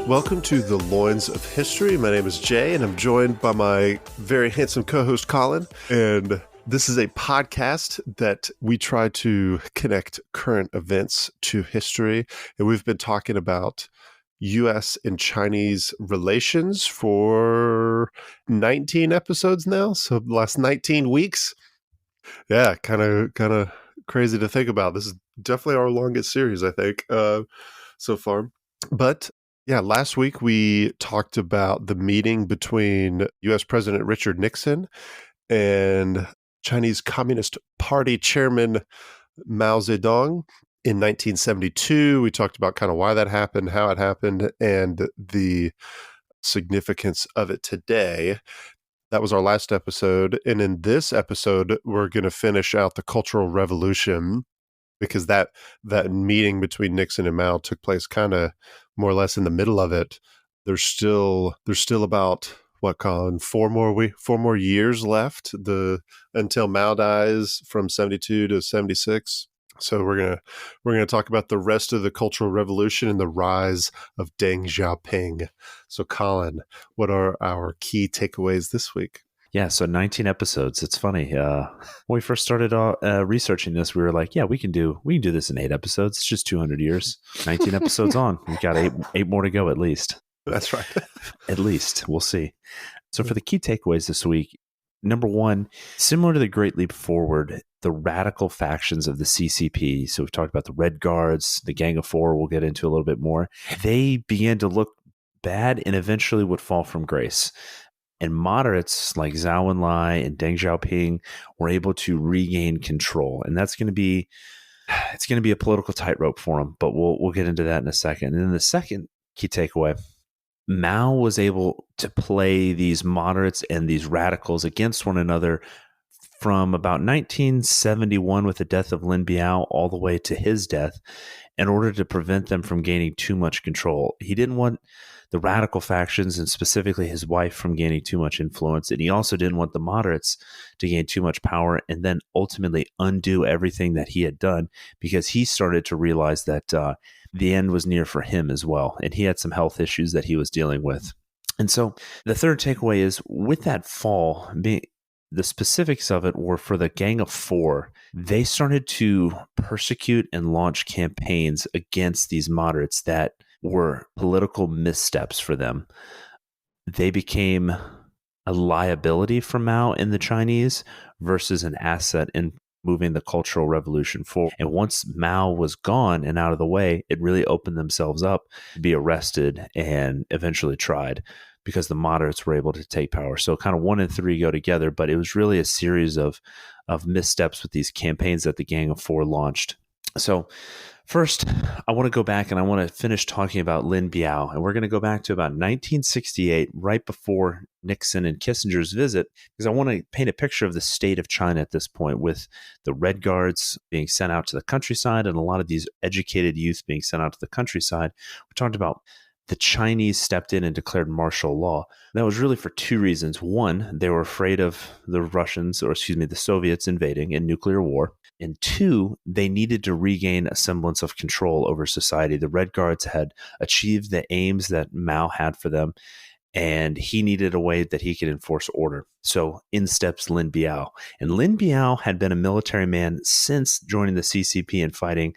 Welcome to the Loins of History. My name is Jay, and I'm joined by my very handsome co-host, Colin. And this is a podcast that we try to connect current events to history. And we've been talking about U.S. and Chinese relations for 19 episodes now. So the last 19 weeks. Yeah, kind of crazy to think about. This is definitely our longest series, I think, so far. But yeah, last week we talked about the meeting between U.S. President Richard Nixon and Chinese Communist Party Chairman Mao Zedong in 1972. We talked about kind of why that happened, how it happened, and the significance of it today. That was our last episode. And in this episode, we're going to finish out the Cultural Revolution, because that meeting between Nixon and Mao took place kind of more or less in the middle of it. There's still about, what, Colin, four more years left until Mao dies from 72 to 76. So we're gonna talk about the rest of the Cultural Revolution and the rise of Deng Xiaoping. So Colin, what are our key takeaways this week? Yeah, so 19 episodes. It's funny. When we first started researching this, we were like, "Yeah, we can do this in 8 episodes. It's just 200 years." 19 episodes on, we've got eight more to go at least. That's right. At least we'll see. So for the key takeaways this week, number one, similar to the Great Leap Forward, the radical factions of the CCP. So we've talked about the Red Guards, the Gang of Four. We'll get into a little bit more. They began to look bad and eventually would fall from grace. And moderates like Zhou Enlai and Deng Xiaoping were able to regain control. And it's going to be a political tightrope for them, but we'll get into that in a second. And then the second key takeaway, Mao was able to play these moderates and these radicals against one another from about 1971 with the death of Lin Biao all the way to his death in order to prevent them from gaining too much control. He didn't want the radical factions and specifically his wife from gaining too much influence. And he also didn't want the moderates to gain too much power and then ultimately undo everything that he had done, because he started to realize that the end was near for him as well. And he had some health issues that he was dealing with. And so the third takeaway is, with that fall, the specifics of it were for the Gang of Four. They started to persecute and launch campaigns against these moderates that were political missteps for them. They became a liability for Mao and the Chinese versus an asset in moving the Cultural Revolution forward. And once Mao was gone and out of the way, it really opened themselves up to be arrested and eventually tried, because the moderates were able to take power. So kind of 1 and 3 go together, but it was really a series of missteps with these campaigns that the Gang of Four launched. So first, I want to go back and I want to finish talking about Lin Biao. And we're going to go back to about 1968, right before Nixon and Kissinger's visit, because I want to paint a picture of the state of China at this point, with the Red Guards being sent out to the countryside and a lot of these educated youth being sent out to the countryside. We talked about the Chinese stepped in and declared martial law. That was really for 2 reasons. One, they were afraid of the Soviets invading in nuclear war. And 2, they needed to regain a semblance of control over society. The Red Guards had achieved the aims that Mao had for them, and he needed a way that he could enforce order. So in steps Lin Biao. And Lin Biao had been a military man since joining the CCP and fighting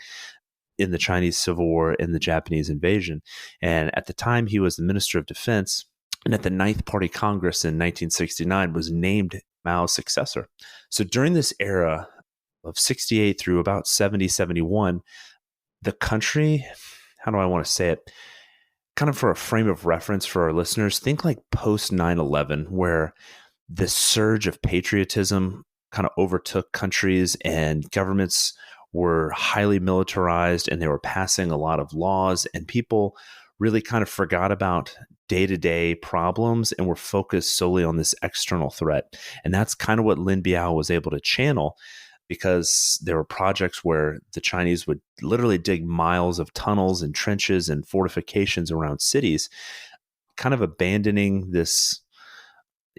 in the Chinese Civil War and the Japanese invasion. And at the time, he was the Minister of Defense, and at the Ninth Party Congress in 1969 was named Mao's successor. So during this era of 68 through about 70, 71, the country, how do I want to say it? Kind of for a frame of reference for our listeners, think like post 9/11, where this surge of patriotism kind of overtook countries and governments were highly militarized and they were passing a lot of laws, and people really kind of forgot about day-to-day problems and were focused solely on this external threat. And that's kind of what Lin Biao was able to channel, because there were projects where the Chinese would literally dig miles of tunnels and trenches and fortifications around cities, kind of abandoning this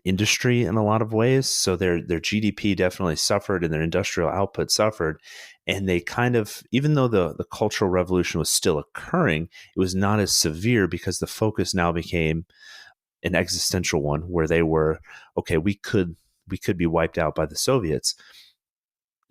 industry in a lot of ways. So their GDP definitely suffered and their industrial output suffered. And they kind of, even though the Cultural Revolution was still occurring, it was not as severe because the focus now became an existential one where they were, okay, we could be wiped out by the Soviets.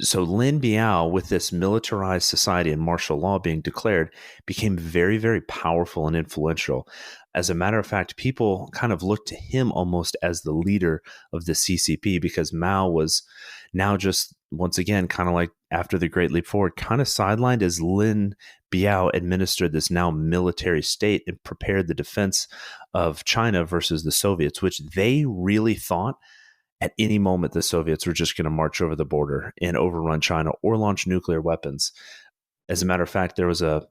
So Lin Biao, with this militarized society and martial law being declared, became very, very powerful and influential. As a matter of fact, people kind of looked to him almost as the leader of the CCP because Mao was now just, once again, kind of like after the Great Leap Forward, kind of sidelined as Lin Biao administered this now military state and prepared the defense of China versus the Soviets, which they really thought at any moment the Soviets were just going to march over the border and overrun China or launch nuclear weapons. As a matter of fact, there was an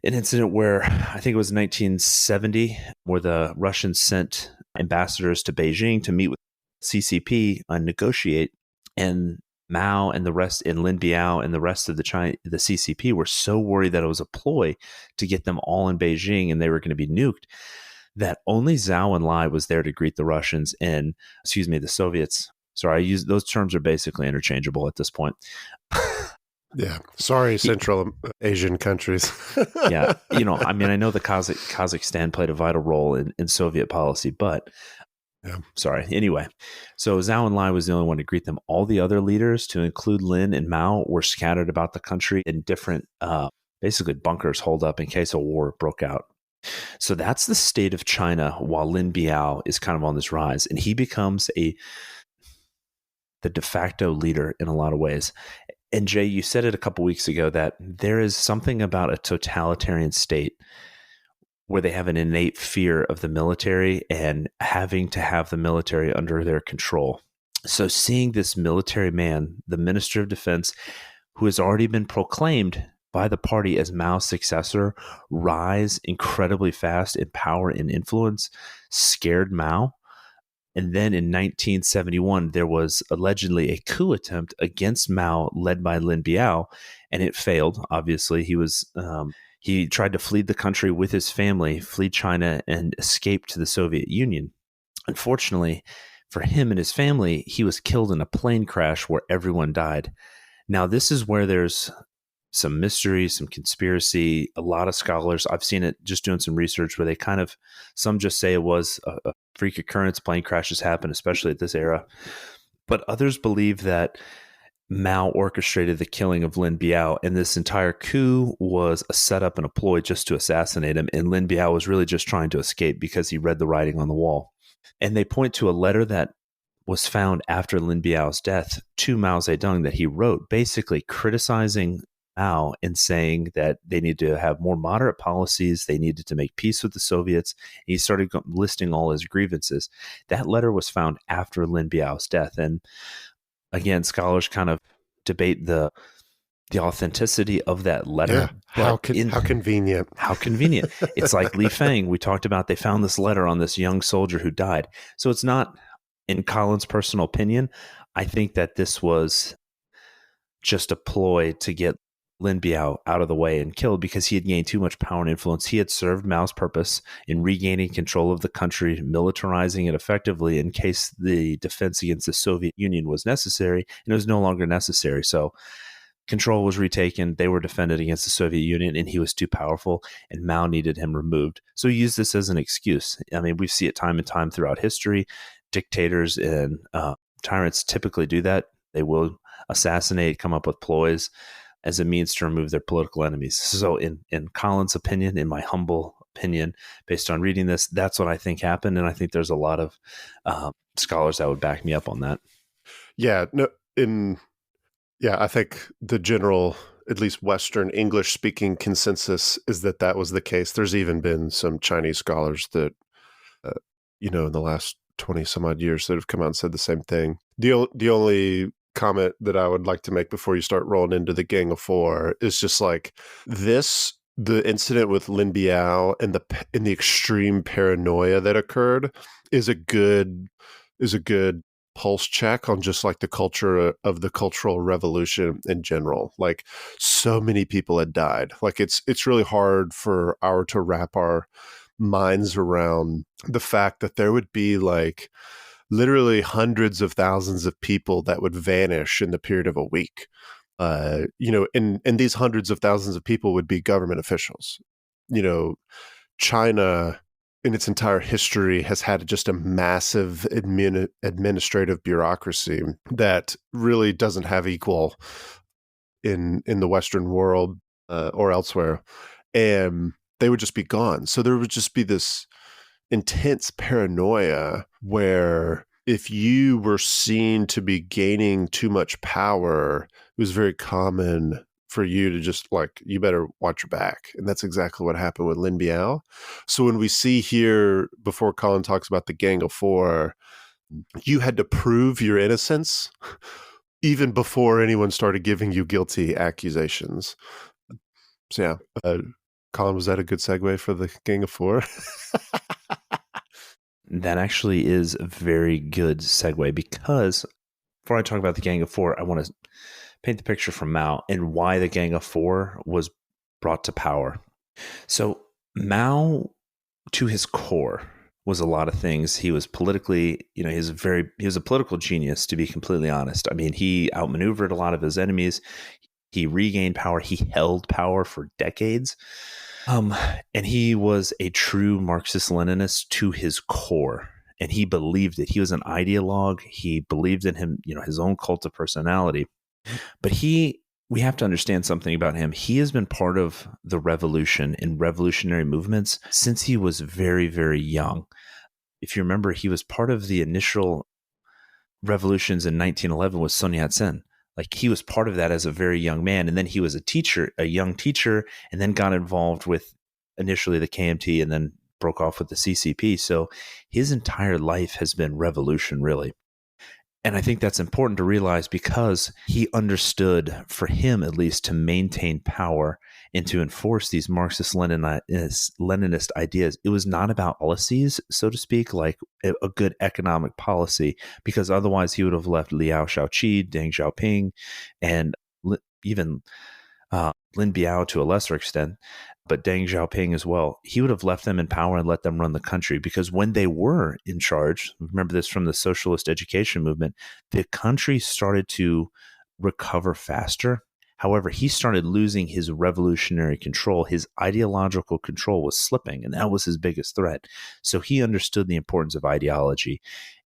incident where I think it was 1970 where the Russians sent ambassadors to Beijing to meet with CCP and negotiate, and Mao and the rest, and Lin Biao and the rest of the CCP were so worried that it was a ploy to get them all in Beijing and they were going to be nuked, that only Zhou and Enlai was there to greet the Russians and, the Soviets. Sorry, I use those terms are basically interchangeable at this point. Yeah. Sorry, Central Asian countries. Yeah. I know the Kazakhstan played a vital role in Soviet policy, but yeah. Sorry. Anyway, so Zhou Enlai was the only one to greet them. All the other leaders, to include Lin and Mao, were scattered about the country in different, basically bunkers holed up in case a war broke out. So that's the state of China while Lin Biao is kind of on this rise, and he becomes the de facto leader in a lot of ways. And Jay, you said it a couple weeks ago that there is something about a totalitarian state where they have an innate fear of the military and having to have the military under their control. So seeing this military man, the Minister of Defense, who has already been proclaimed by the party as Mao's successor, rise incredibly fast in power and influence, scared Mao. And then in 1971, there was allegedly a coup attempt against Mao led by Lin Biao, and it failed. Obviously, he tried to flee the country with his family, flee China, and escape to the Soviet Union. Unfortunately for him and his family, he was killed in a plane crash where everyone died. Now, this is where there's some mystery, some conspiracy. A lot of scholars, I've seen it just doing some research where some just say it was a freak occurrence. Plane crashes happen, especially at this era. But others believe that Mao orchestrated the killing of Lin Biao, and this entire coup was a setup and a ploy just to assassinate him. And Lin Biao was really just trying to escape because he read the writing on the wall. And they point to a letter that was found after Lin Biao's death to Mao Zedong that he wrote, basically criticizing Mao and saying that they need to have more moderate policies. They needed to make peace with the Soviets. He started listing all his grievances. That letter was found after Lin Biao's death. And again, scholars kind of debate the authenticity of that letter. Yeah. How convenient. How convenient. It's like Li Feng. We talked about, they found this letter on this young soldier who died. So it's not, in Colin's personal opinion, I think that this was just a ploy to get Lin Biao out of the way and killed because he had gained too much power and influence. He had served Mao's purpose in regaining control of the country, militarizing it effectively in case the defense against the Soviet Union was necessary, and it was no longer necessary. So control was retaken. They were defended against the Soviet Union, and he was too powerful, and Mao needed him removed. So he used this as an excuse. I mean, we see it time and time throughout history. Dictators and tyrants typically do that. They will assassinate, come up with ploys as a means to remove their political enemies. So in Colin's opinion, in my humble opinion, based on reading this, that's what I think happened. And I think there's a lot of scholars that would back me up on that. Yeah. I think the general, at least Western English speaking consensus is that was the case. There's even been some Chinese scholars that, in the last 20 some odd years that have come out and said the same thing. The only comment that I would like to make before you start rolling into the Gang of Four is just like the incident with Lin Biao and the extreme paranoia that occurred is a good pulse check on just like the culture of the Cultural Revolution in general. Like, so many people had died. Like, it's really hard to wrap our minds around the fact that there would be like literally hundreds of thousands of people that would vanish in the period of a week. And these hundreds of thousands of people would be government officials. China in its entire history has had just a massive administrative bureaucracy that really doesn't have equal in the Western world or elsewhere. And they would just be gone. So there would just be this intense paranoia where if you were seen to be gaining too much power, it was very common for you to just you better watch your back. And that's exactly what happened with Lin Biao. So when we see here, before Colin talks about the Gang of Four, you had to prove your innocence even before anyone started giving you guilty accusations. So yeah, Colin, was that a good segue for the Gang of Four? That actually is a very good segue, because before I talk about the Gang of Four, I want to paint the picture from Mao and why the Gang of Four was brought to power. So Mao, to his core, was a lot of things. He was politically, he was a political genius, to be completely honest. I mean, he outmaneuvered a lot of his enemies. He regained power. He held power for decades. And he was a true Marxist-Leninist to his core. And he believed it. He was an ideologue. He believed in him, his own cult of personality. But we have to understand something about him. He has been part of the revolution and revolutionary movements since he was very, very young. If you remember, he was part of the initial revolutions in 1911 with Sun Yat-sen. He was part of that as a very young man. And then he was a young teacher, and then got involved with initially the KMT and then broke off with the CCP. So his entire life has been revolution, really. And I think that's important to realize, because he understood, for him at least, to maintain power and to enforce these Marxist-Leninist ideas, it was not about policies, so to speak, like a good economic policy, because otherwise he would have left Liao Shaoqi, Deng Xiaoping, and even Lin Biao to a lesser extent, but Deng Xiaoping as well. He would have left them in power and let them run the country, because when they were in charge, remember this from the socialist education movement, the country started to recover faster. However, he started losing his revolutionary control. His ideological control was slipping, and that was his biggest threat. So he understood the importance of ideology.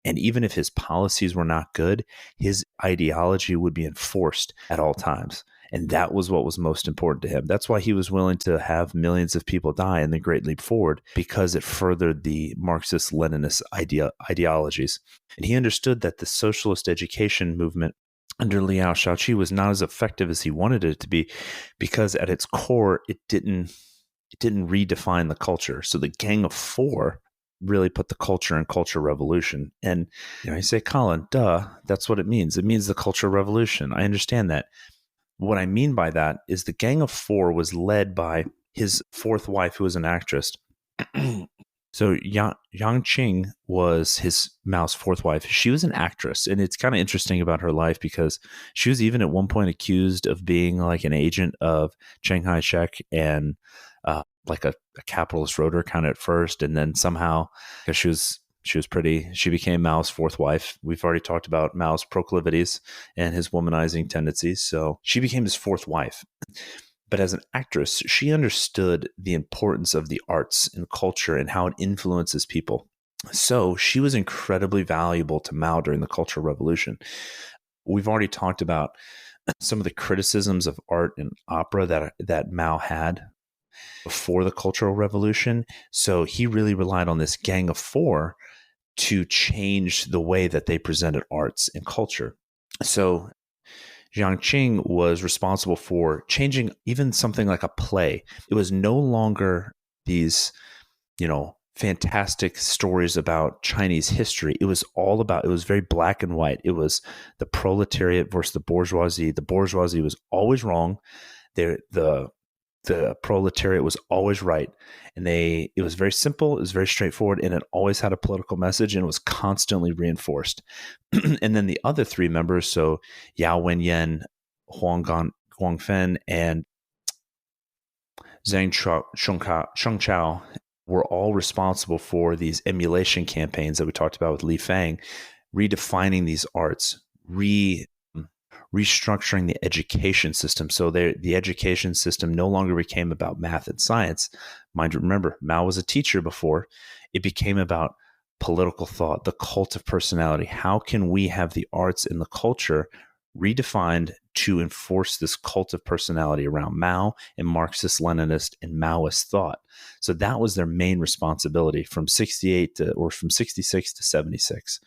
And even if his policies were not good, his ideology would be enforced at all times. And that was what was most important to him. That's why he was willing to have millions of people die in the Great Leap Forward, because it furthered the Marxist-Leninist ideologies. And he understood that the socialist education movement under Liao Shaoqi was not as effective as he wanted it to be, because at its core, it didn't redefine the culture. So the Gang of Four really put the culture and culture revolution. And you say, Colin, duh, that's what it means. It means the culture revolution. I understand that. What I mean by that is the Gang of Four was led by his fourth wife, who was an actress. So Yang Qing was his Mao's fourth wife. She was an actress, and it's kind of interesting about her life, because she was even at one point accused of being like an agent of Chiang Kai-shek and like a capitalist rotor kind of at first, and then somehow, because she was pretty, she became Mao's fourth wife. We've already talked about Mao's proclivities and his womanizing tendencies. So she became his fourth wife. But as an actress, she understood the importance of the arts and culture and how it influences people. So she was incredibly valuable to Mao during the Cultural Revolution. We've already talked about some of the criticisms of art and opera that Mao had before the Cultural Revolution. So he really relied on this Gang of Four to change the way that they presented arts and culture. So Jiang Qing was responsible for changing even something like a play. It was no longer these, fantastic stories about Chinese history. It was very black and white. It was the proletariat versus the bourgeoisie. The bourgeoisie was always wrong. The proletariat was always right. And it was very simple, it was very straightforward, and it always had a political message, and it was constantly reinforced. And then the other three members, so Yao Wenyan, Huang Guangfen, and Zhang Shengchao, were all responsible for these emulation campaigns that we talked about with Li Fang, redefining these arts, restructuring the education system. So the education system no longer became about math and science. Remember, Mao was a teacher before. It became about political thought, the cult of personality. How can we have the arts and the culture redefined to enforce this cult of personality around Mao and Marxist, Leninist, and Maoist thought? So that was their main responsibility from 66 to 76.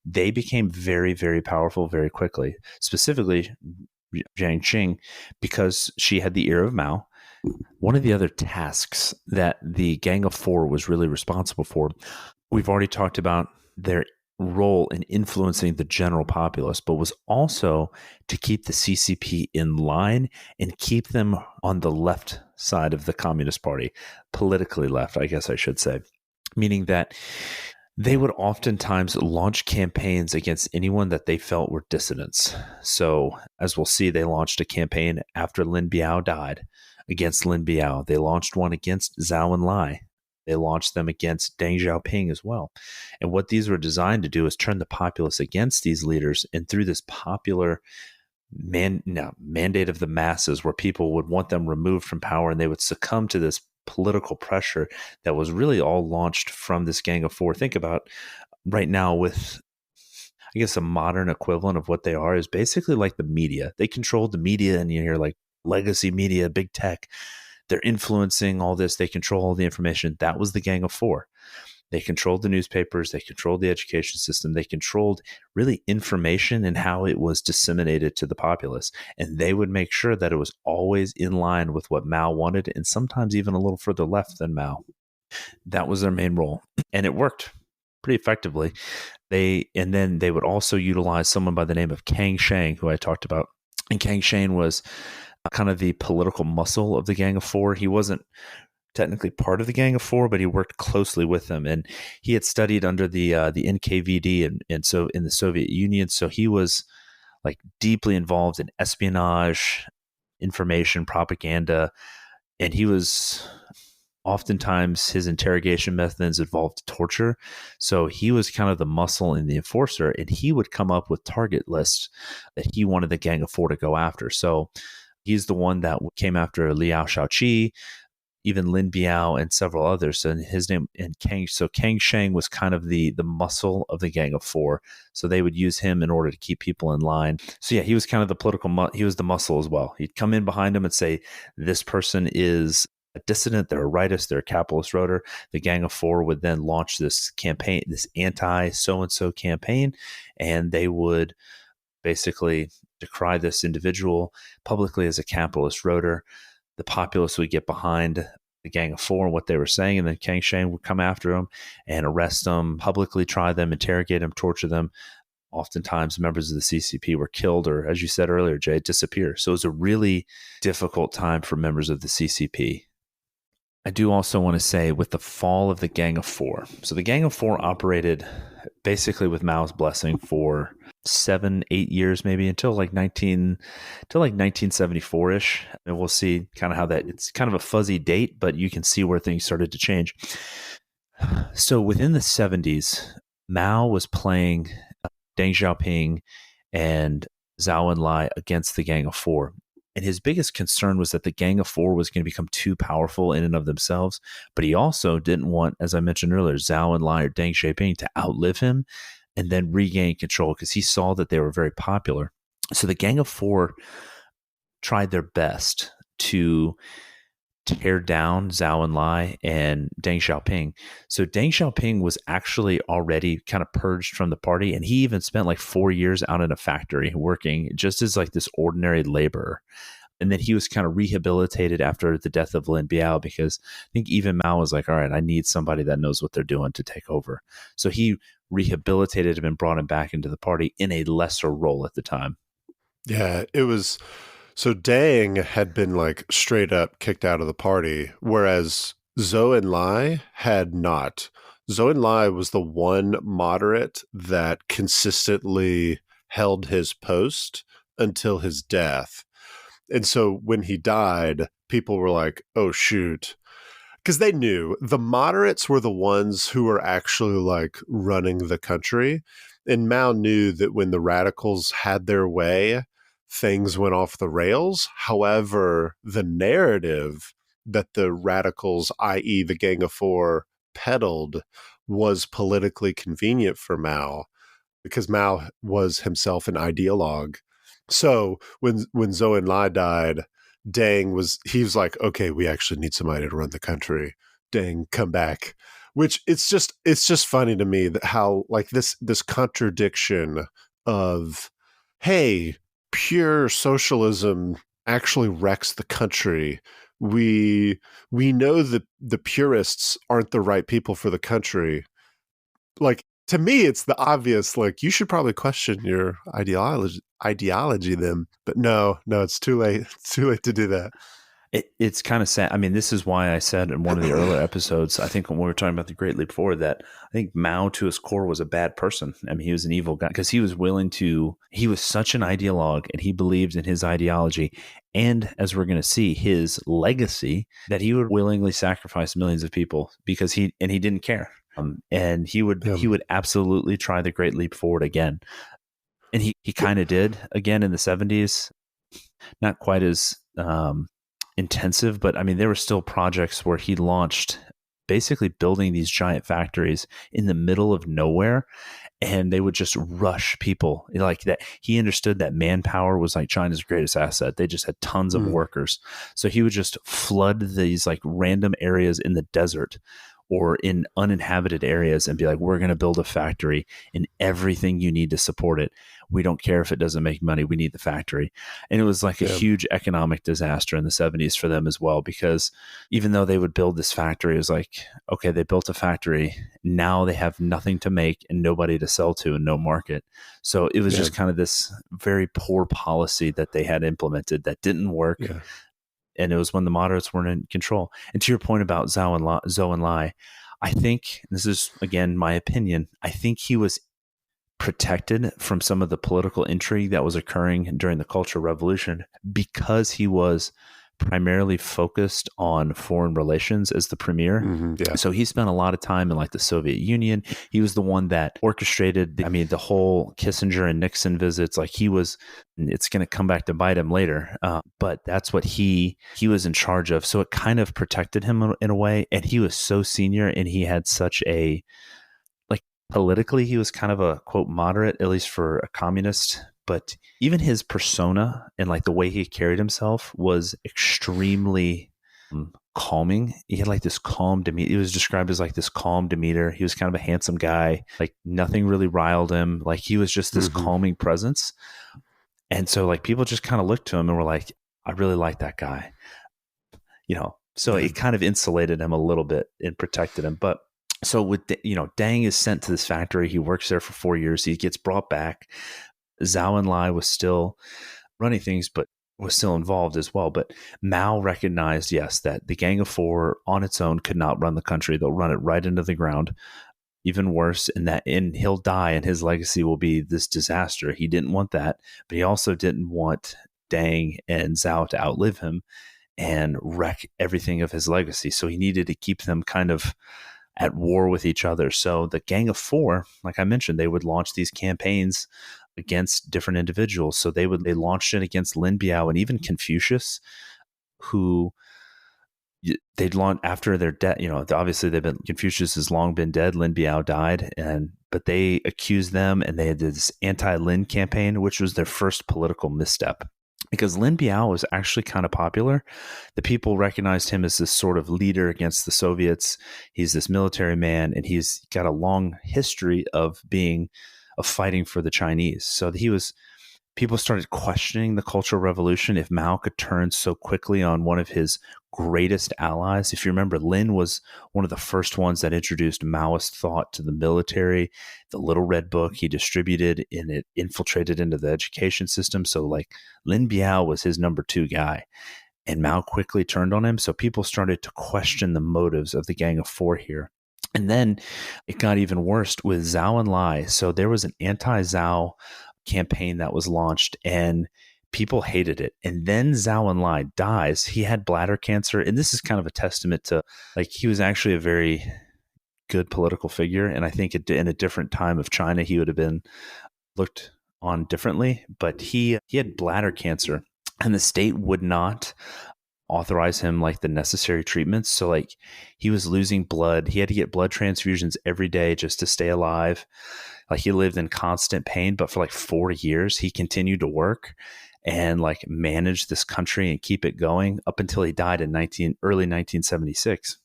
They became very, very powerful very quickly, specifically Jiang Qing, because she had the ear of Mao. One of the other tasks that the Gang of Four was really responsible for, we've already talked about their role in influencing the general populace, but was also to keep the CCP in line and keep them on the left side of the Communist Party, politically left, I guess I should say, meaning that they would oftentimes launch campaigns against anyone that they felt were dissidents. So, as we'll see, they launched a campaign after Lin Biao died against Lin Biao. They launched one against Zhou Enlai. They launched them against Deng Xiaoping as well. And what these were designed to do is turn the populace against these leaders, and through this popular mandate of the masses, where people would want them removed from power and they would succumb to this political pressure that was really all launched from this Gang of Four. Think about right now with, I guess, a modern equivalent of what they are is basically like the media. They control the media, and you hear like legacy media, big tech. They're influencing all this. They control all the information. That was the Gang of Four. They controlled the newspapers. They controlled the education system. They controlled really information and how it was disseminated to the populace. And they would make sure that it was always in line with what Mao wanted, and sometimes even a little further left than Mao. That was their main role. And it worked pretty effectively. And then they would also utilize someone by the name of Kang Shan, who I talked about. And Kang Shan was kind of the political muscle of the Gang of Four. He wasn't technically part of the Gang of Four, but he worked closely with them, and he had studied under the NKVD and so in the Soviet Union. So he was like deeply involved in espionage, information, propaganda, and he was oftentimes his interrogation methods involved torture. So he was kind of the muscle and the enforcer, and he would come up with target lists that he wanted the Gang of Four to go after. So he's the one that came after Liao Shaoqi, even Lin Biao, and several others. And his name and Kang. So Kang Shang was kind of the muscle of the Gang of Four. So they would use him in order to keep people in line. So yeah, he was kind of the political. He was the muscle as well. He'd come in behind him and say, "This person is a dissident. They're a rightist. They're a capitalist voter." The Gang of Four would then launch this campaign, this anti so and so campaign, and they would basically decry this individual publicly as a capitalist voter. The populace would get behind the Gang of Four and what they were saying, and then Kang Shan would come after them and arrest them, publicly try them, interrogate them, torture them. Oftentimes, members of the CCP were killed, or as you said earlier, Jay, disappear. So it was a really difficult time for members of the CCP. I do also want to say, with the fall of the Gang of Four, so the Gang of Four operated basically with Mao's blessing for 7-8 years, maybe until like 1974-ish. And we'll see kind of how that, it's kind of a fuzzy date, but you can see where things started to change. So within the 70s, Mao was playing Deng Xiaoping and Zhou Enlai against the Gang of Four. And his biggest concern was that the Gang of Four was going to become too powerful in and of themselves. But he also didn't want, as I mentioned earlier, Zhou Enlai or Deng Xiaoping to outlive him and then regain control, because he saw that they were very popular. So the Gang of Four tried their best to tear down Zhou Enlai and Deng Xiaoping. So Deng Xiaoping was actually already kind of purged from the party, and he even spent like 4 years out in a factory working just as like this ordinary laborer. And then he was kind of rehabilitated after the death of Lin Biao, because I think even Mao was like, all right, I need somebody that knows what they're doing to take over. So he rehabilitated him and brought him back into the party in a lesser role at the time. Yeah, it was. So Deng had been like straight up kicked out of the party, whereas Zhou Enlai had not. Zhou Enlai was the one moderate that consistently held his post until his death. And so when he died, people were like, oh, shoot. because they knew the moderates were the ones who were actually like running the country. And Mao knew that when the radicals had their way, things went off the rails. However, the narrative that the radicals, i.e., the Gang of Four, peddled was politically convenient for Mao because Mao was himself an ideologue. So when Zhou Enlai died, Deng was like, okay, we actually need somebody to run the country. Deng, come back. Which it's just funny to me that how like this contradiction of, hey, pure socialism actually wrecks the country. We know that the purists aren't the right people for the country. Like, to me, it's the obvious, like, you should probably question your ideology then. But no, it's too late. It's too late to do that. It's kind of sad. I mean, this is why I said in one of the earlier episodes, I think when we were talking about the Great Leap Forward, that I think Mao to his core was a bad person. I mean, he was an evil guy because he was he was such an ideologue and he believed in his ideology. And as we're going to see, his legacy, that he would willingly sacrifice millions of people because he didn't care. And he would absolutely try the Great Leap Forward again. And he kind of did again in the 70s, not quite as intensive, but I mean, there were still projects where he launched basically building these giant factories in the middle of nowhere, and they would just rush people like that. He understood that manpower was like China's greatest asset. They just had tons of workers. So he would just flood these like random areas in the desert or in uninhabited areas and be like, we're going to build a factory and everything you need to support it. We don't care if it doesn't make money. We need the factory. And it was like a huge economic disaster in the 70s for them as well, because even though they would build this factory, it was like, okay, they built a factory. Now they have nothing to make and nobody to sell to and no market. So it was just kind of this very poor policy that they had implemented that didn't work. Yeah. And it was when the moderates weren't in control. And to your point about Zhou Enlai, I think, this is, again, my opinion, I think he was protected from some of the political intrigue that was occurring during the Cultural Revolution because he was primarily focused on foreign relations as the premier. So he spent a lot of time in like the Soviet Union. He was the one that orchestrated, the whole Kissinger and Nixon visits. Like it's going to come back to bite him later. But that's what he was in charge of. So it kind of protected him in a way. And he was so senior and he had such a, like politically, he was kind of a quote moderate, at least for a communist. But even his persona and like the way he carried himself was extremely calming. He had like this calm demeanor. He was described as like this calm demeanor. He was kind of a handsome guy. Like nothing really riled him. Like he was just this calming presence. And so like people just kind of looked to him and were like, I really like that guy. So it kind of insulated him a little bit and protected him. But so with, Deng is sent to this factory. He works there for 4 years. He gets brought back. Zhou Enlai was still running things, but was still involved as well. But Mao recognized, yes, that the Gang of Four on its own could not run the country. They'll run it right into the ground. Even worse, and he'll die, and his legacy will be this disaster. He didn't want that, but he also didn't want Deng and Zhou to outlive him and wreck everything of his legacy. So he needed to keep them kind of at war with each other. So the Gang of Four, like I mentioned, they would launch these campaigns against different individuals. So they launched it against Lin Biao and even Confucius, who they'd launch after their death. Obviously Confucius has long been dead. Lin Biao died, but they accused them, and they had this anti-Lin campaign, which was their first political misstep. Because Lin Biao was actually kind of popular. The people recognized him as this sort of leader against the Soviets. He's this military man, and he's got a long history of fighting for the Chinese. So people started questioning the Cultural Revolution, if Mao could turn so quickly on one of his greatest allies. If you remember, Lin was one of the first ones that introduced Maoist thought to the military. The Little Red Book he distributed, and it infiltrated into the education system. So like Lin Biao was his number 2 guy, and Mao quickly turned on him. So people started to question the motives of the Gang of Four here. And then it got even worse with Zhou Enlai. So there was an anti-Zhou campaign that was launched, and people hated it. And then Zhou Enlai dies. He had bladder cancer. And this is kind of a testament to, like, he was actually a very good political figure. And I think in a different time of China, he would have been looked on differently. But he had bladder cancer, and the state would not authorize him like the necessary treatments. So like he was losing blood. He had to get blood transfusions every day just to stay alive. Like he lived in constant pain, but for like 4 years, he continued to work and like manage this country and keep it going up until he died in early 1976.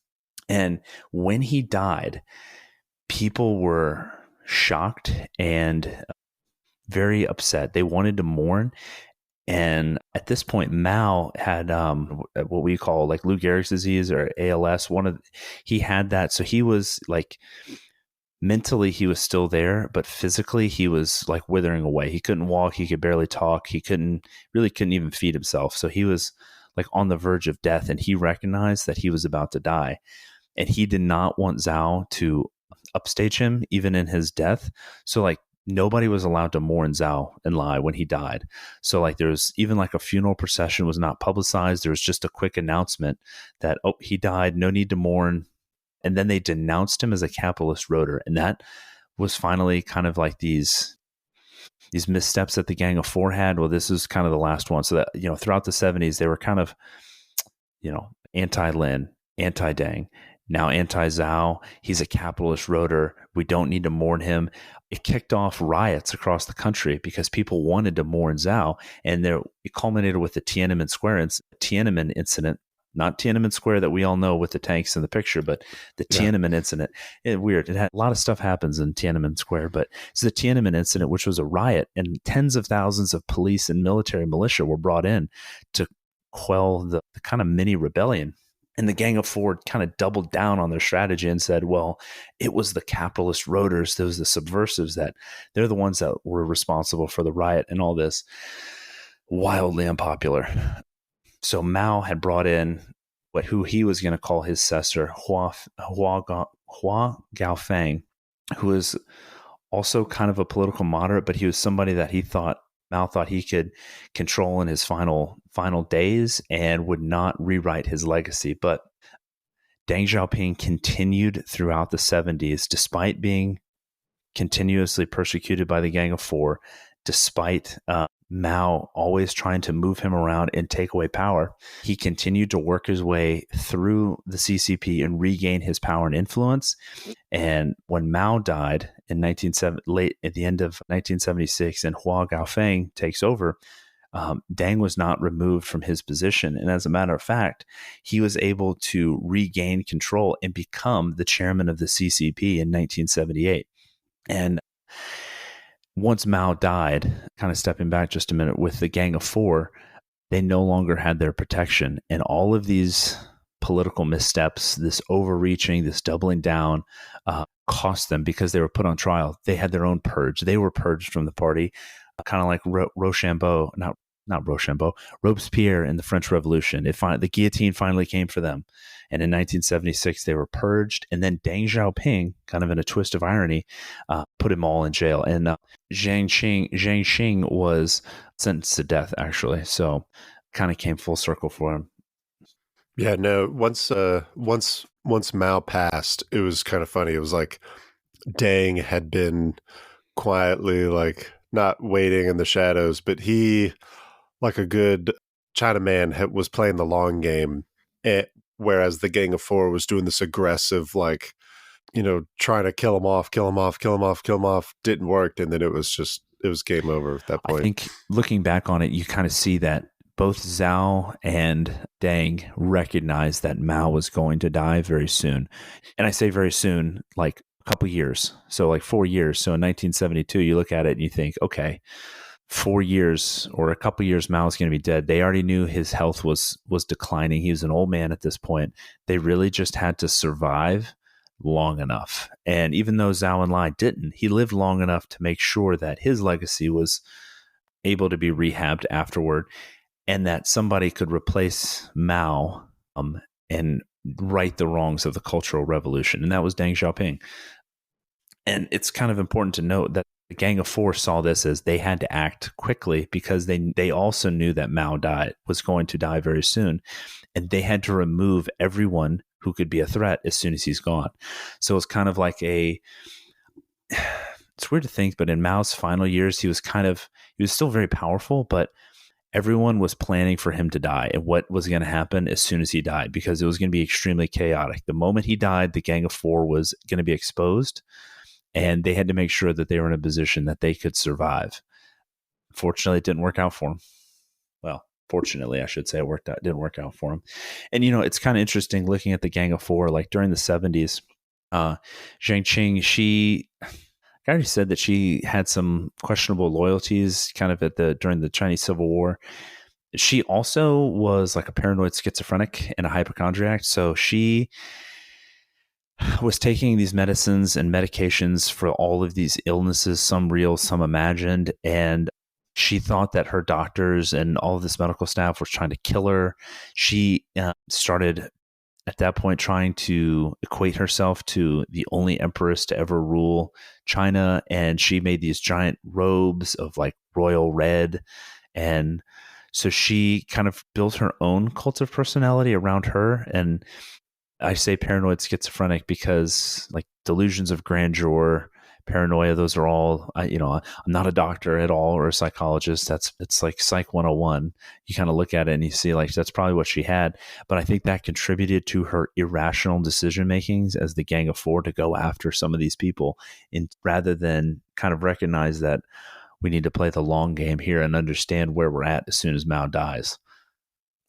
And when he died, people were shocked and very upset. They wanted to mourn. And at this point, Mao had what we call like Lou Gehrig's disease or ALS. He had that. So he was like, mentally, he was still there, but physically he was like withering away. He couldn't walk. He could barely talk. He couldn't even feed himself. So he was like on the verge of death, and he recognized that he was about to die. And he did not want Zhao to upstage him even in his death. So like, nobody was allowed to mourn Zhou Enlai when he died. So like there was even like a funeral procession was not publicized. There was just a quick announcement that, oh, he died, no need to mourn. And then they denounced him as a capitalist roader. And that was finally kind of like these missteps that the Gang of Four had. Well, this is kind of the last one. So that, you know, throughout the 70s, they were kind of, you know, anti-Lin, anti-Deng, now anti-Zhao. He's a capitalist roader. We don't need to mourn him. It kicked off riots across the country because people wanted to mourn Zhao. And it culminated with the Tiananmen incident, not Tiananmen Square that we all know with the tanks in the picture, but the Tiananmen incident. Weird. It had a lot of stuff happens in Tiananmen Square, but it's the Tiananmen incident, which was a riot, and tens of thousands of police and military militia were brought in to quell the kind of mini rebellion. And the Gang of Four kind of doubled down on their strategy and said, well, it was the capitalist roaders, those the subversives, that they're the ones that were responsible for the riot and all this. Wildly unpopular. So Mao had brought in who he was going to call his successor, Hua Gaofeng, who was also kind of a political moderate, but he was somebody that Mao thought he could control in his final days and would not rewrite his legacy. But Deng Xiaoping continued throughout the 70s, despite being continuously persecuted by the Gang of Four, despite Mao always trying to move him around and take away power. He continued to work his way through the CCP and regain his power and influence. And when Mao died late at the end of 1976 and Hua Gaofeng takes over, Deng was not removed from his position. And as a matter of fact, he was able to regain control and become the chairman of the CCP in 1978. And once Mao died, kind of stepping back just a minute, with the Gang of Four, they no longer had their protection. And all of these political missteps, this overreaching, this doubling down, cost them because they were put on trial. They had their own purge. They were purged from the party, kind of like Rochambeau, not Rochambeau, Robespierre in the French Revolution. The guillotine finally came for them. And in 1976, they were purged. And then Deng Xiaoping, kind of in a twist of irony, put them all in jail. And Zhang Xing was sentenced to death, actually. So kind of came full circle for him. Yeah, no, once Mao passed, it was kind of funny. It was like Deng had been quietly, like, not waiting in the shadows, but he, like a good Chinaman, was playing the long game. Whereas the Gang of Four was doing this aggressive, like, you know, trying to kill him off, didn't work. And then it was game over at that point. I think looking back on it, you kind of see that both Zhao and Deng recognized that Mao was going to die very soon. And I say very soon, like a couple years. So like 4 years. So in 1972, you look at it and you think, okay, 4 years or a couple years, Mao's going to be dead. They already knew his health was declining. He was an old man at this point. They really just had to survive long enough. And even though Zhou Enlai didn't, he lived long enough to make sure that his legacy was able to be rehabbed afterward, and that somebody could replace Mao and right the wrongs of the Cultural Revolution. And that was Deng Xiaoping. And it's kind of important to note that The Gang of Four saw this as they had to act quickly because they also knew that Mao was going to die very soon, and they had to remove everyone who could be a threat as soon as he's gone. So it's kind of like it's weird to think, but in Mao's final years, he was still very powerful, but everyone was planning for him to die and what was going to happen as soon as he died, because it was going to be extremely chaotic. The moment he died, the Gang of Four was going to be exposed, and they had to make sure that they were in a position that they could survive. Fortunately, it didn't work out for him. Well, fortunately, I should say didn't work out for him. And, it's kind of interesting looking at the Gang of Four, like during the 70s, Zhang Qing, I already said that she had some questionable loyalties kind of during the Chinese Civil War. She also was like a paranoid schizophrenic and a hypochondriac. So she was taking these medicines and medications for all of these illnesses, some real, some imagined. And she thought that her doctors and all of this medical staff was trying to kill her. She started at that point trying to equate herself to the only empress to ever rule China. And she made these giant robes of like royal red. And so she kind of built her own cult of personality around her. And I say paranoid schizophrenic because like delusions of grandeur, paranoia, those are all, I'm not a doctor at all or a psychologist. It's like Psych 101. You kind of look at it and you see like that's probably what she had. But I think that contributed to her irrational decision makings as the Gang of Four to go after some of these people, rather than kind of recognize that we need to play the long game here and understand where we're at as soon as Mao dies.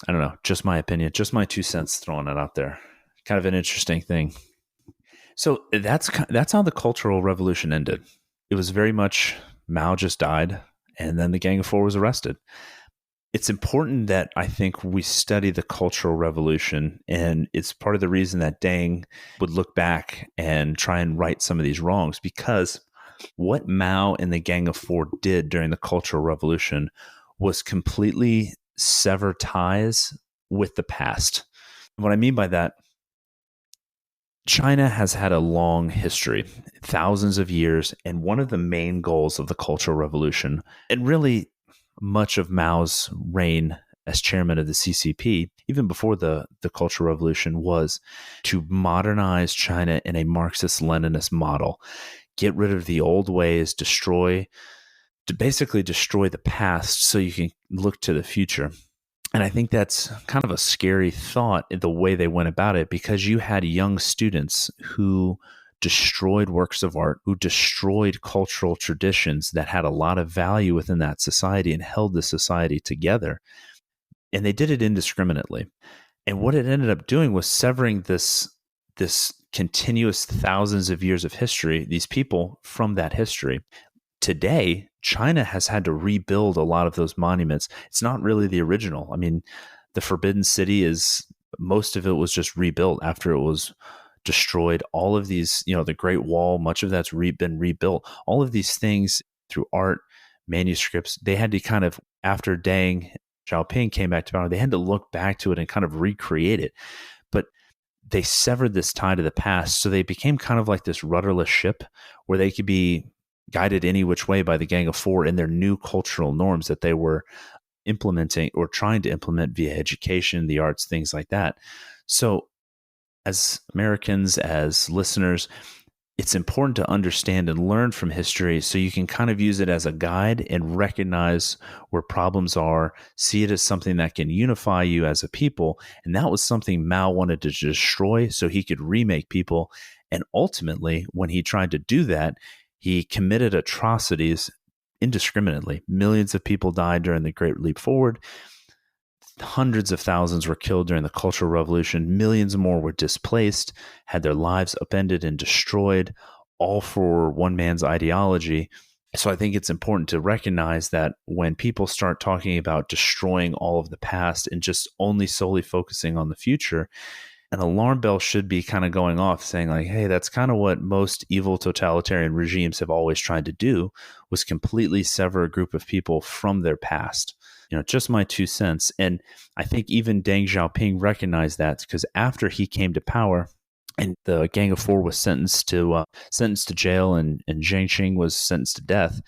I don't know, just my opinion, just my 2 cents throwing it out there. Kind of an interesting thing. So that's how the Cultural Revolution ended. It was very much Mao just died, and then the Gang of Four was arrested. It's important that I think we study the Cultural Revolution, and it's part of the reason that Deng would look back and try and right some of these wrongs, because what Mao and the Gang of Four did during the Cultural Revolution was completely sever ties with the past. What I mean by that, China has had a long history, thousands of years, and one of the main goals of the Cultural Revolution, and really much of Mao's reign as chairman of the CCP, even before the Cultural Revolution, was to modernize China in a Marxist-Leninist model, get rid of the old ways, basically destroy the past so you can look to the future. And I think that's kind of a scary thought in the way they went about it, because you had young students who destroyed works of art, who destroyed cultural traditions that had a lot of value within that society and held the society together. And they did it indiscriminately. And what it ended up doing was severing this continuous thousands of years of history, these people from that history. Today, China has had to rebuild a lot of those monuments. It's not really the original. I mean, the Forbidden City most of it was just rebuilt after it was destroyed. All of these, the Great Wall, much of that's been rebuilt. All of these things through art, manuscripts, they had to kind of, after Deng Xiaoping came back to power, they had to look back to it and kind of recreate it. But they severed this tie to the past, so they became kind of like this rudderless ship where they could be guided any which way by the Gang of Four in their new cultural norms that they were implementing or trying to implement via education, the arts, things like that. So as Americans, as listeners, it's important to understand and learn from history so you can kind of use it as a guide and recognize where problems are, see it as something that can unify you as a people. And that was something Mao wanted to destroy so he could remake people. And ultimately, when he tried to do that, he committed atrocities indiscriminately. Millions of people died during the Great Leap Forward. Hundreds of thousands were killed during the Cultural Revolution. Millions more were displaced, had their lives upended and destroyed, all for one man's ideology. So I think it's important to recognize that when people start talking about destroying all of the past and just only solely focusing on the future, an alarm bell should be kind of going off saying like, hey, that's kind of what most evil totalitarian regimes have always tried to do, was completely sever a group of people from their past. Just my 2 cents. And I think even Deng Xiaoping recognized that, because after he came to power, and the Gang of Four was sentenced to jail, and Zhang Xing was sentenced to death.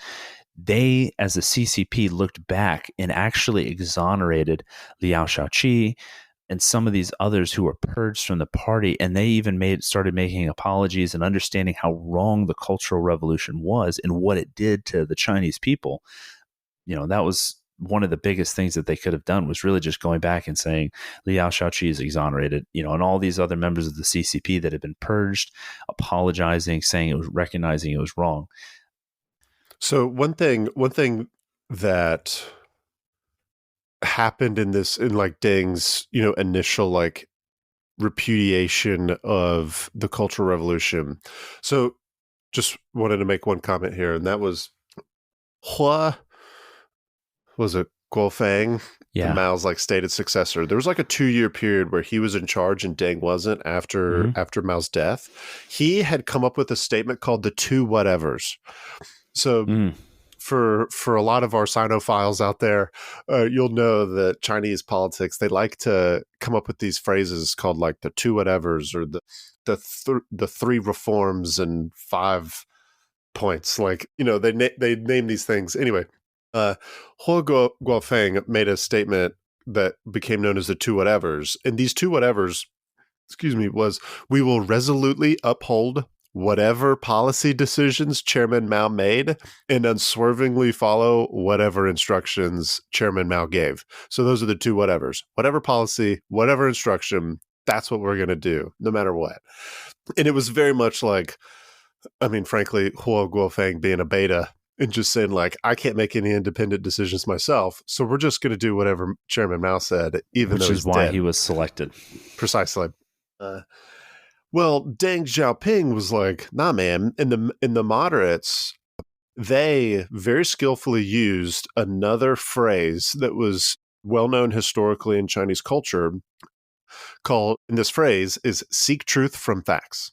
They, as the CCP, looked back and actually exonerated Liao Shaoqi and some of these others who were purged from the party, and they even started making apologies and understanding how wrong the Cultural Revolution was and what it did to the Chinese people. That was one of the biggest things that they could have done, was really just going back and saying Liao Shaoqi is exonerated, and all these other members of the CCP that had been purged, apologizing, recognizing it was wrong. So one thing that happened in like Deng's, initial like repudiation of the Cultural Revolution. So just wanted to make one comment here, and that was Guofeng, Yeah. Mao's like stated successor. There was like a 2-year period where he was in charge and Deng wasn't after Mao's death. He had come up with a statement called the two whatevers. So for a lot of our Sinophiles out there, you'll know that Chinese politics, they like to come up with these phrases called like the two whatevers, or the three reforms and 5 points. Like, they name these things. Anyway, Huo Guofeng made a statement that became known as the two whatevers. And these two whatevers, was, we will resolutely uphold whatever policy decisions Chairman Mao made and unswervingly follow whatever instructions Chairman Mao gave. So those are the two whatevers. Whatever policy, whatever instruction, that's what we're going to do, no matter what. And it was very much like, frankly, Huo Guofeng being a beta and just saying, like, I can't make any independent decisions myself, so we're just going to do whatever Chairman Mao said, even though he's dead. Which is why he was selected. Precisely. Well, Deng Xiaoping was like, nah, man. In the moderates, they very skillfully used another phrase that was well known historically in Chinese culture. And this phrase is "seek truth from facts."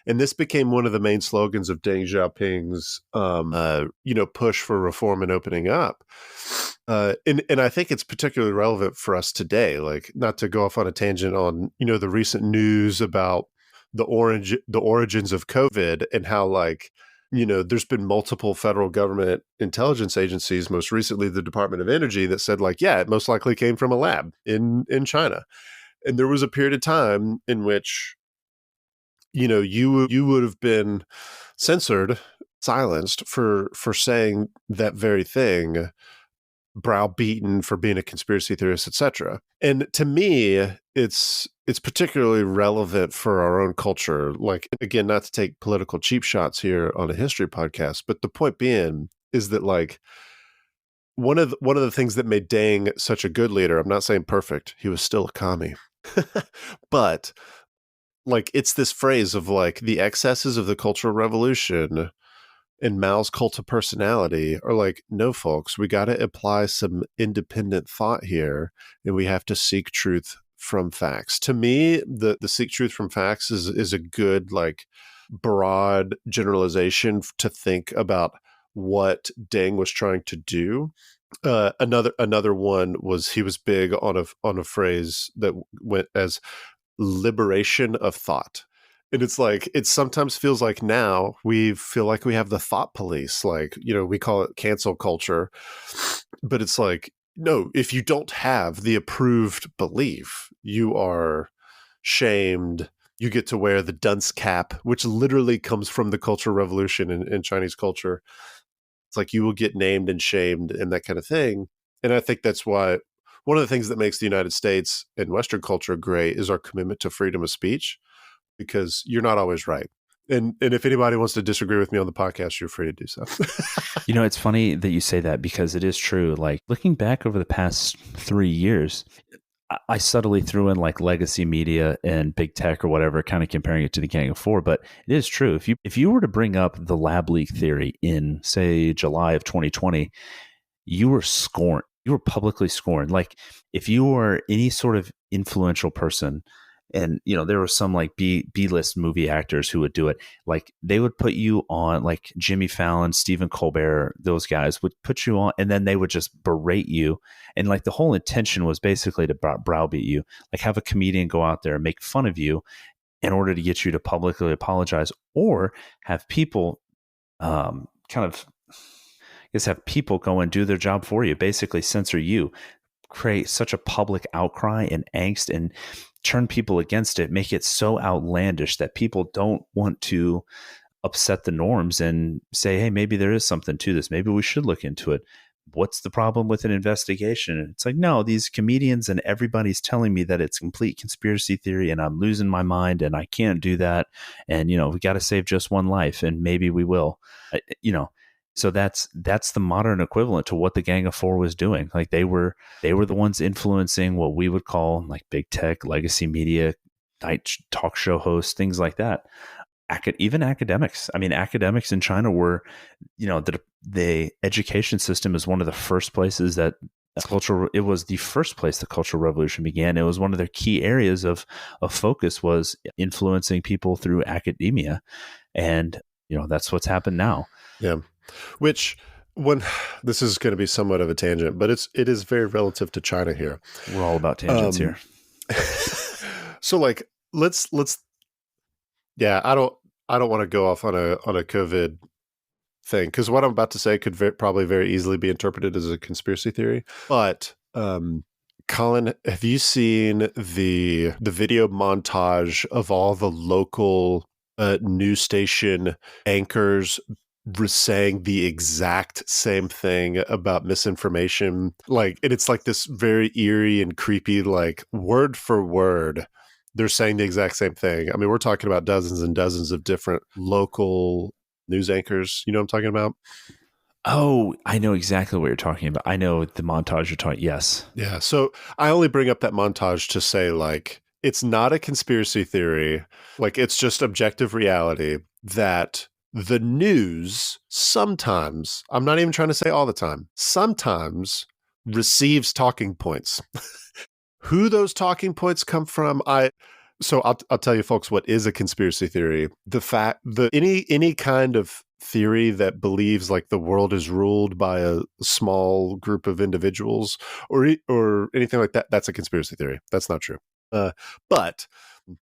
And this became one of the main slogans of Deng Xiaoping's, push for reform and opening up. And I think it's particularly relevant for us today. Like, not to go off on a tangent on, the recent news about the origins of COVID, and how, like, there's been multiple federal government intelligence agencies, most recently the Department of Energy, that said, like, yeah, it most likely came from a lab in China. And there was a period of time in which, you would have been silenced for saying that very thing, browbeaten for being a conspiracy theorist, etc. And to me, it's particularly relevant for our own culture. Like, again, not to take political cheap shots here on a history podcast, but the point being is that, like, one of the things that made Deng such a good leader, I'm not saying perfect, he was still a commie, but, like, it's this phrase of, like, the excesses of the Cultural Revolution and Mao's cult of personality are like, no, folks, we got to apply some independent thought here, and we have to seek truth from facts. To me, the seek truth from facts is a good, like, broad generalization to think about what Deng was trying to do. Another one was, he was big on a phrase that went as liberation of thought. And it's like, it sometimes feels like now we feel like we have the thought police, like, we call it cancel culture, but it's like, no, if you don't have the approved belief, you are shamed. You get to wear the dunce cap, which literally comes from the Cultural Revolution in Chinese culture. It's like, you will get named and shamed and that kind of thing. And I think that's why one of the things that makes the United States and Western culture great is our commitment to freedom of speech, because you're not always right. And if anybody wants to disagree with me on the podcast, you're free to do so. It's funny that you say that, because it is true. Like, looking back over the past 3 years, I subtly threw in like legacy media and big tech or whatever, kind of comparing it to the Gang of Four. But it is true. If you were to bring up the lab leak theory in, say, July of 2020, you were scorned. You were publicly scorned. Like, if you were any sort of influential person, and there were some like B-list movie actors who would do it, like, they would put you on, like Jimmy Fallon, Stephen Colbert, those guys would put you on, and then they would just berate you. And like, the whole intention was basically to browbeat you, like have a comedian go out there and make fun of you. in order to get you to publicly apologize, or have people kind of is have people go and do their job for you, basically censor you, create such a public outcry and angst and turn people against it, make it so outlandish that people don't want to upset the norms and say, hey, maybe there is something to this. Maybe we should look into it. What's the problem with an investigation? And it's like, no, these comedians and everybody's telling me that it's complete conspiracy theory and I'm losing my mind and I can't do that. And, we got to save just one life and maybe we will, So that's the modern equivalent to what the Gang of Four was doing. Like they were the ones influencing what we would call like big tech, legacy media, night talk show hosts, things like that. Even academics. I mean, academics in China were, the education system is one of the first places that it was the first place the Cultural Revolution began. It was one of their key areas of focus, was influencing people through academia. And, that's what's happened now. Yeah. Which, when this is going to be somewhat of a tangent, but it is very relative to China here. We're all about tangents here. So like, let's yeah, I don't want to go off on a COVID thing, because what I'm about to say could probably very easily be interpreted as a conspiracy theory. But Colin, have you seen the video montage of all the local news station anchors saying the exact same thing about misinformation? Like, and it's like this very eerie and creepy, like word for word, they're saying the exact same thing. I mean, we're talking about dozens and dozens of different local news anchors. You know what I'm talking about? Oh, I know exactly what you're talking about. I know the montage you're talking. Yes. Yeah. So I only bring up that montage to say, like, it's not a conspiracy theory. Like, it's just objective reality that the news sometimes, I'm not even trying to say all the time, sometimes receives talking points. Who those talking points come from, So I'll tell you folks what is a conspiracy theory. Any kind of theory that believes like the world is ruled by a small group of individuals or anything like that, that's a conspiracy theory. That's not true. But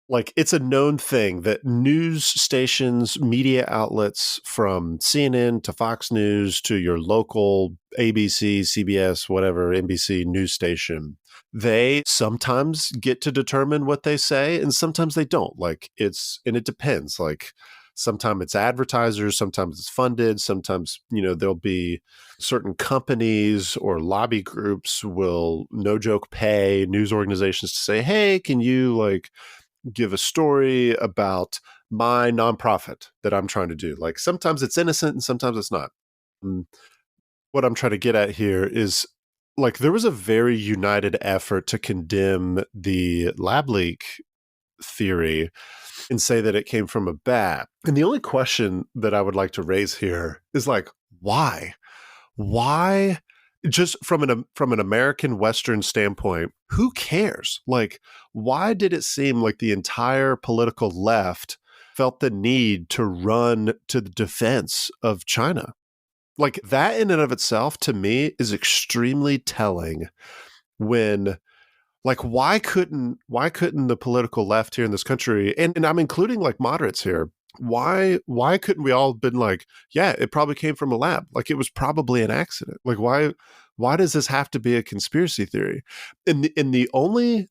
like, it's a known thing that news stations, media outlets, from CNN to Fox News to your local ABC, CBS, whatever, NBC news station, they sometimes get to determine what they say and sometimes they don't. Like, it depends. Like, sometimes it's advertisers, sometimes it's funded, sometimes, there'll be certain companies or lobby groups will, no joke, pay news organizations to say, hey, can you like give a story about my nonprofit that I'm trying to do? Like, sometimes it's innocent and sometimes it's not. What I'm trying to get at here is, like, there was a very united effort to condemn the lab leak theory and say that it came from a bat. And the only question that I would like to raise here is, like, why? Why? Just from an American Western standpoint, who cares? Like, why did it seem like the entire political left felt the need to run to the defense of China? Like, that in and of itself, to me, is extremely telling. When, like, why couldn't the political left here in this country, and I'm including like moderates here, why couldn't we all have been like, yeah, it probably came from a lab, like it was probably an accident? Like, why does this have to be a conspiracy theory? And the only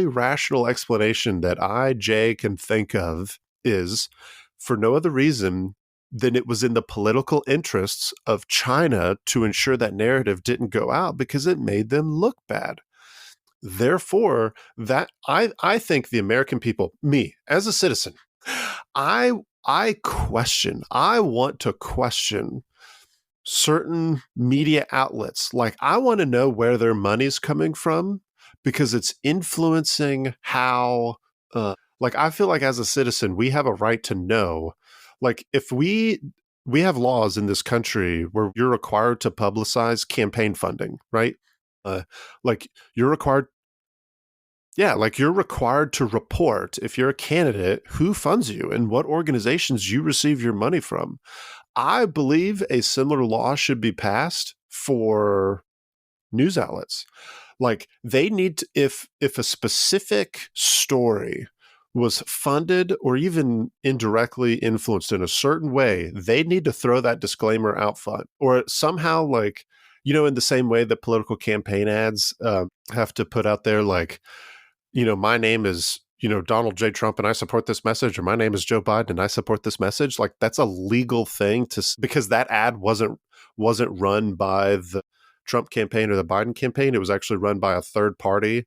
rational explanation that Jay, can think of is for no other reason than it was in the political interests of China to ensure that narrative didn't go out because it made them look bad. Therefore, that I think the American people, me as a citizen, I want to question certain media outlets. Like, I want to know where their money's coming from because it's influencing how, like, I feel like as a citizen, we have a right to know. Like, if we have laws in this country where you're required to publicize campaign funding, right? Like, you're required to report, if you're a candidate, who funds you and what organizations you receive your money from. I believe a similar law should be passed for news outlets. Like, they need to, if a specific story was funded or even indirectly influenced in a certain way, they need to throw that disclaimer out front, or somehow, like, in the same way that political campaign ads have to put out there, like, my name is, Donald J. Trump and I support this message, or my name is Joe Biden and I support this message. Like, that's a legal thing because that ad wasn't run by the Trump campaign or the Biden campaign. It was actually run by a third party,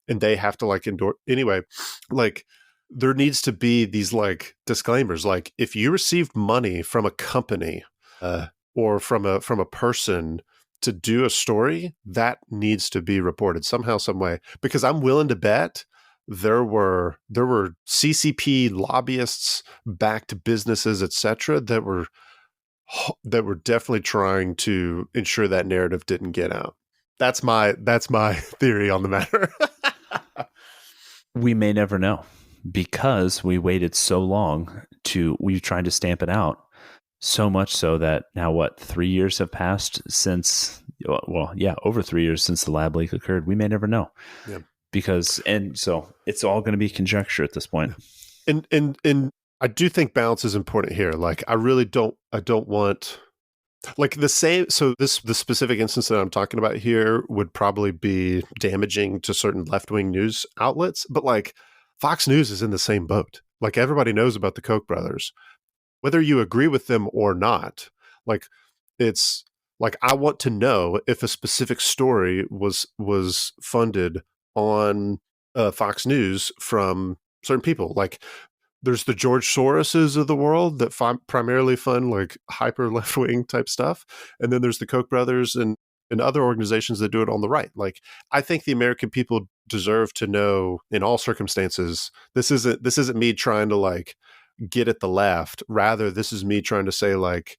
and they have to like endorse anyway. Like, there needs to be these like disclaimers, like if you received money from a company or from a person to do a story, that needs to be reported somehow, some way, because I'm willing to bet there were CCP lobbyists, backed businesses, etc., that were definitely trying to ensure that narrative didn't get out. That's my theory on the matter. We may never know, because we waited so long we tried to stamp it out, so much so that now 3 years have passed since, over 3 years since the lab leak occurred. We may never know. Yeah. So it's all going to be conjecture at this point. And I do think balance is important here. Like, I don't want, like, the same. So the specific instance that I'm talking about here would probably be damaging to certain left-wing news outlets, but like Fox News is in the same boat. Like, everybody knows about the Koch brothers, whether you agree with them or not. Like, it's like, I want to know if a specific story was funded on Fox News from certain people. Like, there's the George Soroses of the world that primarily fund like hyper left-wing type stuff. And then there's the Koch brothers and other organizations that do it on the right. Like, I think the American people deserve to know in all circumstances. This isn't me trying to like get at the left. Rather, this is me trying to say, like,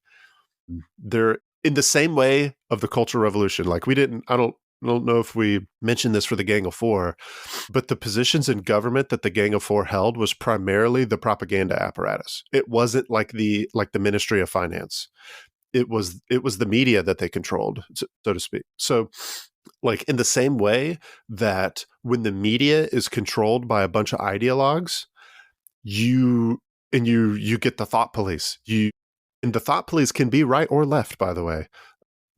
they're in the same way of the Cultural Revolution. Like, I don't know if we mentioned this for the Gang of Four, but the positions in government that the Gang of Four held was primarily the propaganda apparatus. It wasn't like the Ministry of Finance. It was the media that they controlled, so to speak. So, like, in the same way that when the media is controlled by a bunch of ideologues, you get the thought police. And the thought police can be right or left, by the way.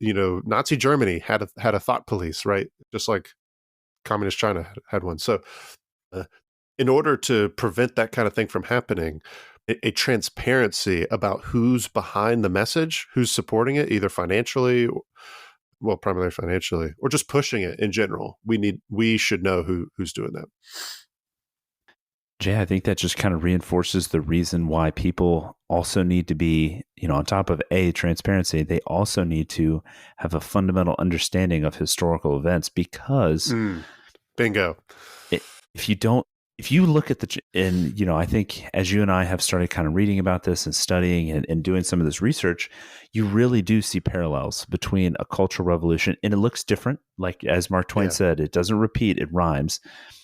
Nazi Germany had a thought police, right? Just like communist China had one. So in order to prevent that kind of thing from happening, a transparency about who's behind the message, who's supporting it, either financially, primarily financially, or just pushing it in general. We should know who's doing that. Jay, I think that just kind of reinforces the reason why people also need to be, on top of transparency, they also need to have a fundamental understanding of historical events, because bingo. If you look at I think as you and I have started kind of reading about this and studying and doing some of this research, you really do see parallels between a cultural revolution, and it looks different. Like, as Mark Twain said, it doesn't repeat, it rhymes.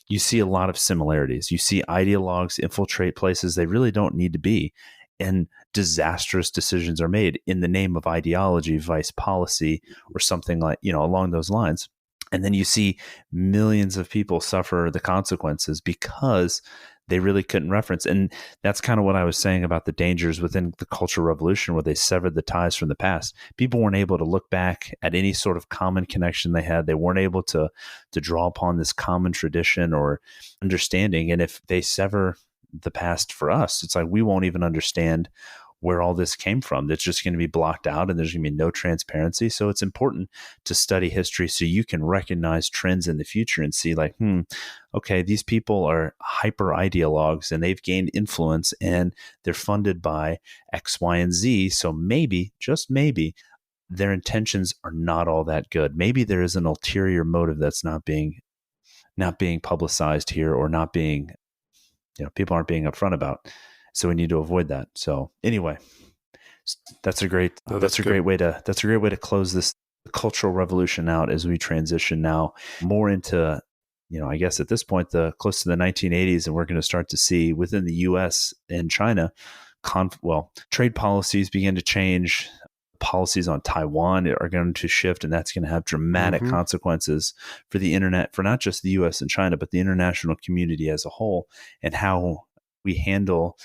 You see a lot of similarities. You see ideologues infiltrate places they really don't need to be, and disastrous decisions are made in the name of ideology, vice policy, or something like, along those lines. And then you see millions of people suffer the consequences because they really couldn't reference. And that's kind of what I was saying about the dangers within the Cultural Revolution, where they severed the ties from the past. People weren't able to look back at any sort of common connection they had. They weren't able to draw upon this common tradition or understanding. And if they sever the past for us, it's like we won't even understand where all this came from. That's just going to be blocked out, and there's going to be no transparency. So it's important to study history so you can recognize trends in the future and see, like, okay, these people are hyper ideologues and they've gained influence and they're funded by X, Y, and Z. So maybe, just maybe, their intentions are not all that good. Maybe there is an ulterior motive that's not being publicized here, or not being, people aren't being upfront about. So we need to avoid that. So anyway, that's a great way to close this Cultural Revolution out as we transition now more into, I guess at this point, close to the 1980s, and we're going to start to see within the U.S. and China, trade policies begin to change. policies on Taiwan are going to shift, and that's going to have dramatic consequences for the internet, for not just the US and China, but the international community as a whole, and how we handle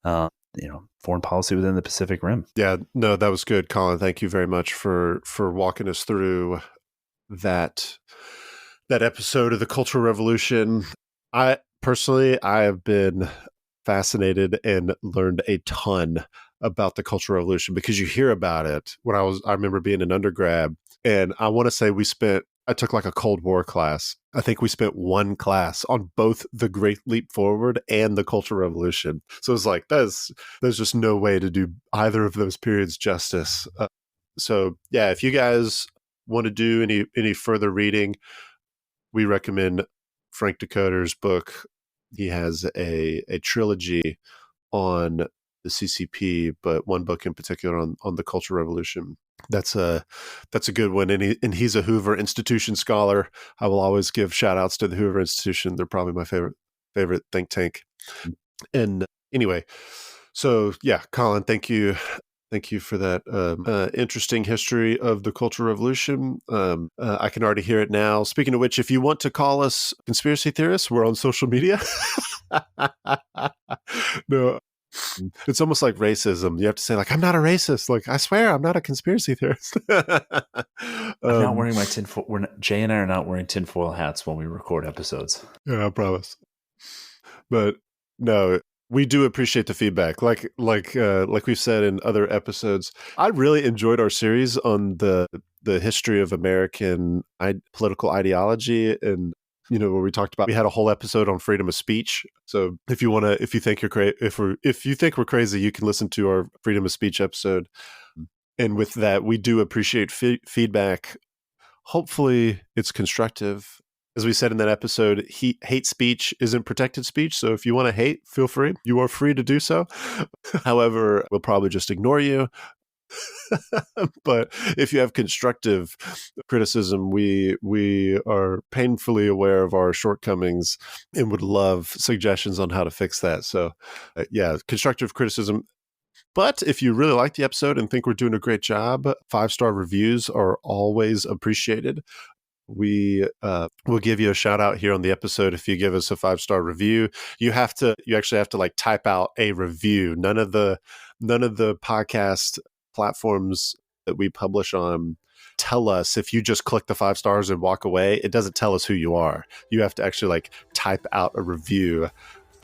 foreign policy within the Pacific Rim. Yeah, no, that was good, Colin. Thank you very much for walking us through that episode of the Cultural Revolution. I have been fascinated and learned a ton about the Cultural Revolution because you hear about it I remember being an undergrad, and I want to say I took like a Cold War class. I think we spent one class on both the Great Leap Forward and the Cultural Revolution. So it's like, there's just no way to do either of those periods justice. So yeah, if you guys want to do any further reading, we recommend Frank Decoter's book. He has a trilogy on the CCP, but one book in particular on the Cultural Revolution. That's a good one. And he's a Hoover Institution scholar. I will always give shout outs to the Hoover Institution. They're probably my favorite think tank. And anyway, so yeah, Colin, thank you for that interesting history of the Cultural Revolution. I can already hear it now. Speaking of which, if you want to call us conspiracy theorists, we're on social media. No, it's almost like racism. You have to say, like, I'm not a racist. Like, I swear I'm not a conspiracy theorist. I'm not wearing my tinfoil. Jay and I are not wearing tinfoil hats when we record episodes. Yeah, I promise. But no, we do appreciate the feedback. Like we've said in other episodes, I really enjoyed our series on the history of American political ideology, and where we talked about, we had a whole episode on freedom of speech. So if you think we're crazy, you can listen to our freedom of speech episode. And with that, we do appreciate feedback. Hopefully, it's constructive. As we said in that episode, hate speech isn't protected speech. So if you want to hate, feel free. You are free to do so. However, we'll probably just ignore you. But if you have constructive criticism, we are painfully aware of our shortcomings and would love suggestions on how to fix that. So yeah, constructive criticism. But if you really like the episode and think we're doing a great job, 5-star reviews are always appreciated. We will give you a shout out here on the episode if you give us a 5-star review. You actually have to like type out a review. None of the podcast platforms that we publish on tell us if you just click the 5 stars and walk away. It doesn't tell us who you are. You have to actually like type out a review. I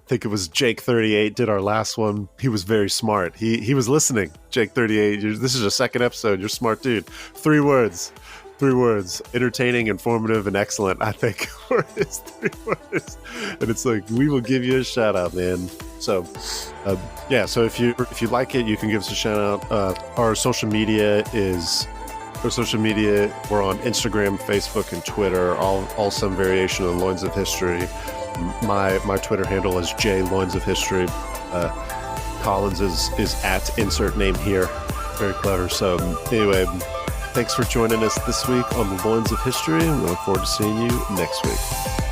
think it was Jake38 did our last one. He was very smart. He was listening. Jake38, this is your second episode. You're a smart dude. 3 words. 3 words: entertaining, informative, and excellent. I think were his 3 words. And it's like, we will give you a shout out, man. So yeah, so if you like it, you can give us a shout out. Our social media, we're on Instagram, Facebook, and Twitter, all some variation of Loins of History. My Twitter handle is Loins of History. Collins is at insert name here. Very clever. So anyway, thanks for joining us this week on the Loins of History. We look forward to seeing you next week.